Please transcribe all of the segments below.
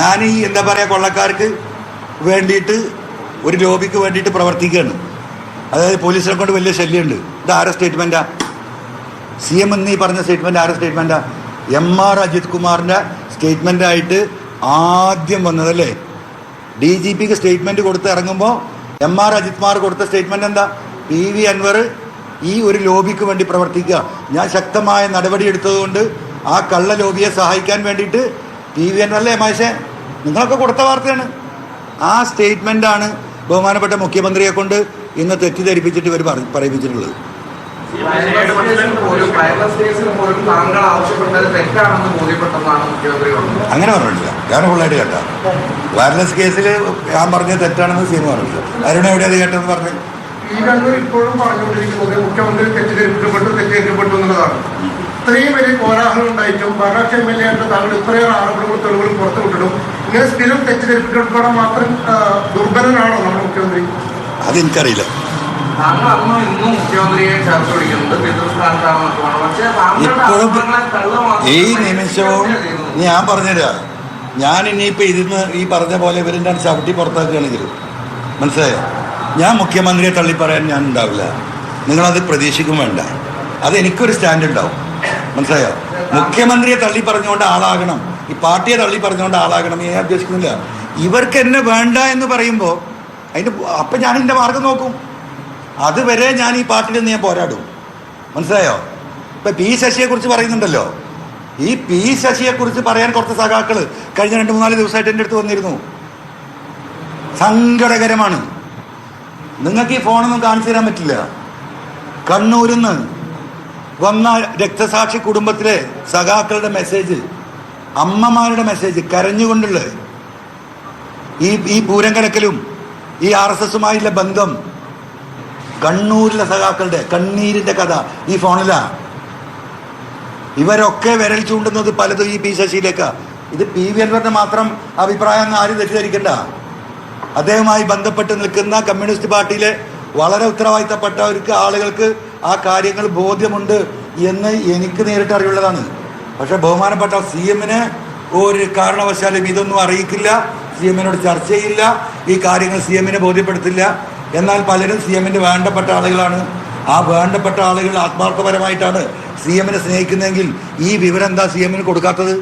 ഞാൻ ഈ എന്താ പറയുക കൊള്ളക്കാർക്ക് വേണ്ടിയിട്ട് ഒരു ലോബിക്ക് വേണ്ടിയിട്ട് പ്രവർത്തിക്കുകയാണ്. അതായത് പോലീസിനെ കൊണ്ട് വലിയ ശല്യമുണ്ട്. ഇത് ആരുടെ സ്റ്റേറ്റ്മെൻറ്റാ? സി എം എന്നീ പറഞ്ഞ സ്റ്റേറ്റ്മെൻറ്റ് ആരുടെ സ്റ്റേറ്റ്മെൻറ്റാ? എം.ആർ. അജിത് കുമാറിൻ്റെ സ്റ്റേറ്റ്മെൻറ്റായിട്ട് ആദ്യം വന്നതല്ലേ? ഡി ജി പിക്ക് സ്റ്റേറ്റ്മെൻറ്റ് കൊടുത്ത് ഇറങ്ങുമ്പോൾ എം.ആർ. അജിത് കുമാർ കൊടുത്ത സ്റ്റേറ്റ്മെൻറ്റ് എന്താ? പി വി അൻവർ ഈ ഒരു ലോബിക്ക് വേണ്ടി പ്രവർത്തിക്കുക, ഞാൻ ശക്തമായ നടപടി എടുത്തതുകൊണ്ട് ആ കള്ള ലോബിയെ സഹായിക്കാൻ വേണ്ടിയിട്ട് പി വി അൻവർ അല്ലേ മാഷേ? നിങ്ങളൊക്കെ കൊടുത്ത വാർത്തയാണ്. ആ സ്റ്റേറ്റ്മെൻറ്റാണ് ബഹുമാനപ്പെട്ട മുഖ്യമന്ത്രിയെ കൊണ്ട് ഇന്ന് തെറ്റിദ്ധരിപ്പിച്ചിട്ട് ഇവർ പറയിപ്പിച്ചിട്ടുള്ളത്. അങ്ങനെ പറഞ്ഞിട്ടില്ല. ഞാൻ ഫുള്ളായിട്ട് കേട്ടാ. വയർലെസ് കേസിൽ ഞാൻ പറഞ്ഞത് തെറ്റാണെന്ന് സി എം പറഞ്ഞില്ല. അരുണ എവിടെയാണ് കേട്ടതെന്ന് പറഞ്ഞു? ഇപ്പോഴും പറഞ്ഞുകൊണ്ടിരിക്കുന്നത് മുഖ്യമന്ത്രി തെറ്റിദ്ധരിക്കപ്പെട്ടു എന്നുള്ളതാണ്. ഇത്രയും വലിയ കോലാഹലം ഉണ്ടായിട്ടും ഭരണപക്ഷ എം എൽ എ ആയിട്ട് താങ്കൾ ഇത്രയേറെ ആരോപണങ്ങളും തെളിവുകളും പുറത്തു വിട്ടിട്ടും ഇങ്ങനെ സ്ഥിരം തെറ്റിദ്ധരിക്കപ്പെടാൻ മാത്രം ദുർബലനാണോ നമ്മുടെ മുഖ്യമന്ത്രി? അതെനിക്കറിയില്ല. ഇപ്പോഴും ഈ നിമിഷവും ഞാൻ പറഞ്ഞുതരാ, ഞാൻ ഇനിയിപ്പോൾ ഇരുന്ന് ഈ പറഞ്ഞ പോലെ ഇവരുടെ ചവിട്ടി പുറത്താക്കുകയാണെങ്കിൽ മനസ്സിലായോ, ഞാൻ മുഖ്യമന്ത്രിയെ തള്ളിപ്പറയാൻ ഞാൻ ഉണ്ടാവില്ല. നിങ്ങളത് പ്രതീക്ഷിക്കും വേണ്ട. അതെനിക്കൊരു സ്റ്റാൻഡ് ഉണ്ടാവും. മനസ്സിലായോ? മുഖ്യമന്ത്രിയെ തള്ളി പറഞ്ഞുകൊണ്ട് ആളാകണം, ഈ പാർട്ടിയെ തള്ളി പറഞ്ഞുകൊണ്ട് ആളാകണം ഞാൻ ഉദ്ദേശിക്കുന്നില്ല. ഇവർക്ക് എന്നെ വേണ്ട എന്ന് പറയുമ്പോൾ അപ്പം ഞാൻ എൻ്റെ മാർഗം നോക്കും. അതുവരെ ഞാൻ ഈ പാർട്ടിയിൽ നിന്ന് ഞാൻ പോരാടും. മനസ്സിലായോ? ഇപ്പം പി ശശിയെക്കുറിച്ച് പറയുന്നുണ്ടല്ലോ, ഈ പി ശശിയെക്കുറിച്ച് പറയാൻ കുറച്ച് സഖാക്കൾ കഴിഞ്ഞ 2-3 ദിവസമായിട്ട് എൻ്റെ അടുത്ത് വന്നിരുന്നു. സങ്കടകരമാണ്. നിങ്ങൾക്ക് ഈ ഫോണൊന്നും കാണിച്ചു തരാൻ പറ്റില്ല. കണ്ണൂരിൽ നിന്ന് വന്ന രക്തസാക്ഷി കുടുംബത്തിലെ സഖാക്കളുടെ മെസ്സേജ്, അമ്മമാരുടെ മെസ്സേജ്, കരഞ്ഞുകൊണ്ടുള്ള ഈ പൂരം കലക്കലും ഈ RSSുമായുള്ള ബന്ധം, കണ്ണൂരിലെ സഖാക്കളുടെ കണ്ണീരിൻ്റെ കഥ ഈ ഫോണിലാ. ഇവരൊക്കെ വിരൽ ചൂണ്ടുന്നത് പലതും ഈ പി ശശിയിലേക്കാ. ഇത് പി വി അൻവറിന്റെ മാത്രം അഭിപ്രായം ആരും തെറ്റിദ്ധരിക്കണ്ട. അദ്ദേഹവുമായി ബന്ധപ്പെട്ട് നിൽക്കുന്ന കമ്മ്യൂണിസ്റ്റ് പാർട്ടിയിലെ വളരെ ഉത്തരവാദിത്തപ്പെട്ടവർക്ക് ആളുകൾക്ക് ആ കാര്യങ്ങൾ ബോധ്യമുണ്ട് എന്ന് എനിക്ക് നേരിട്ട് അറിവുള്ളതാണ്. പക്ഷെ ബഹുമാനപ്പെട്ട സി എമ്മിനെ ഒരു കാരണവശാലും ഇതൊന്നും അറിയിക്കില്ല, സി എമ്മിനോട് ചർച്ച ചെയ്യില്ല, ഈ കാര്യങ്ങൾ സി എമ്മിനെ ബോധ്യപ്പെടുത്തില്ല. എന്നാൽ പലരും സി എമ്മിൻ്റെ വേണ്ടപ്പെട്ട ആളുകളാണ്. ആ വേണ്ടപ്പെട്ട ആളുകൾ ആത്മാർത്ഥപരമായിട്ടാണ് സി എമ്മിനെ സ്നേഹിക്കുന്നതെങ്കിൽ ഈ വിവരം എന്താ സി എമ്മിന് കൊടുക്കാത്തത്?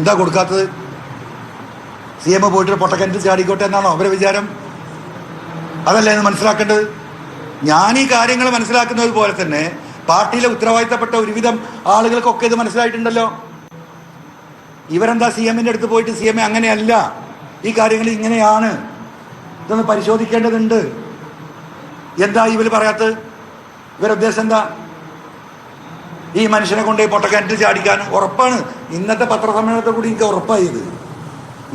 എന്താ കൊടുക്കാത്തത്? സി എം പോയിട്ട് പൊട്ടക്കിണറ്റിൽ ചാടിക്കോട്ടെ എന്നാണോ അവരെ വിചാരം? അതല്ലേ എന്ന് മനസ്സിലാക്കേണ്ടത്. ഞാൻ ഈ കാര്യങ്ങൾ മനസ്സിലാക്കുന്നത് പോലെ തന്നെ പാർട്ടിയിലെ ഉത്തരവാദിത്തപ്പെട്ട ഒരുവിധം ആളുകൾക്കൊക്കെ ഇത് മനസ്സിലായിട്ടുണ്ടല്ലോ. ഇവരെന്താ സി എമ്മിൻ്റെ അടുത്ത് പോയിട്ട് സി എം അങ്ങനെയല്ല, ഈ കാര്യങ്ങൾ ഇങ്ങനെയാണ്, ഇതൊന്ന് പരിശോധിക്കേണ്ടതുണ്ട്. എന്താ ഇവർ പറയാത്തത്? ഇവരുദ്ദേശം എന്താ? ഈ മനുഷ്യനെ കൊണ്ട് പൊട്ടക്കിണറ്റിൽ ചാടിക്കാൻ ഉറപ്പാണ്. ഇന്നത്തെ പത്രസമ്മേളനത്തെ കൂടി എനിക്ക് ഉറപ്പായത്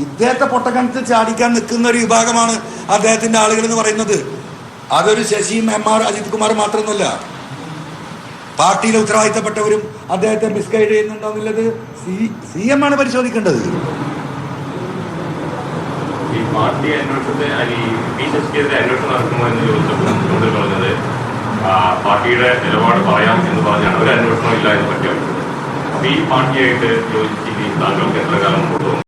ഇദ്ദേഹത്തെ പൊട്ടക്കിണറ്റിൽ ചാടിക്കാൻ നിൽക്കുന്ന ഒരു വിഭാഗമാണ് അദ്ദേഹത്തിൻ്റെ ആളുകൾ എന്ന് പറയുന്നത്. അതൊരു ശശിയും എം.ആർ. അജിത് കുമാർ മാത്രമൊന്നുമല്ല, പാർട്ടിയിലെ ഉത്തരവാദിത്തപ്പെട്ടവരും അദ്ദേഹത്തെ മിസ്ഗൈഡ് ചെയ്യുന്നുണ്ടോ എന്നുള്ളത് സി എം ആണ് പരിശോധിക്കേണ്ടത്. ഈ പാർട്ടി അന്വേഷണത്തെ പി ശശിക്കെതിരെ അന്വേഷണം നടക്കുമോ എന്ന് ചോദിച്ചപ്പോൾ മുഖ്യമന്ത്രി പറഞ്ഞത് പാർട്ടിയുടെ നിലപാട് പറയാം എന്ന് പറഞ്ഞാണ്. ഒരു അന്വേഷണം ഇല്ല എന്ന് പ്രഖ്യാപിച്ചത്. അപ്പൊ ഈ പാർട്ടിയായിട്ട് യോജിച്ച് താങ്കൾക്ക് എത്ര കാലം മുമ്പോട്ട്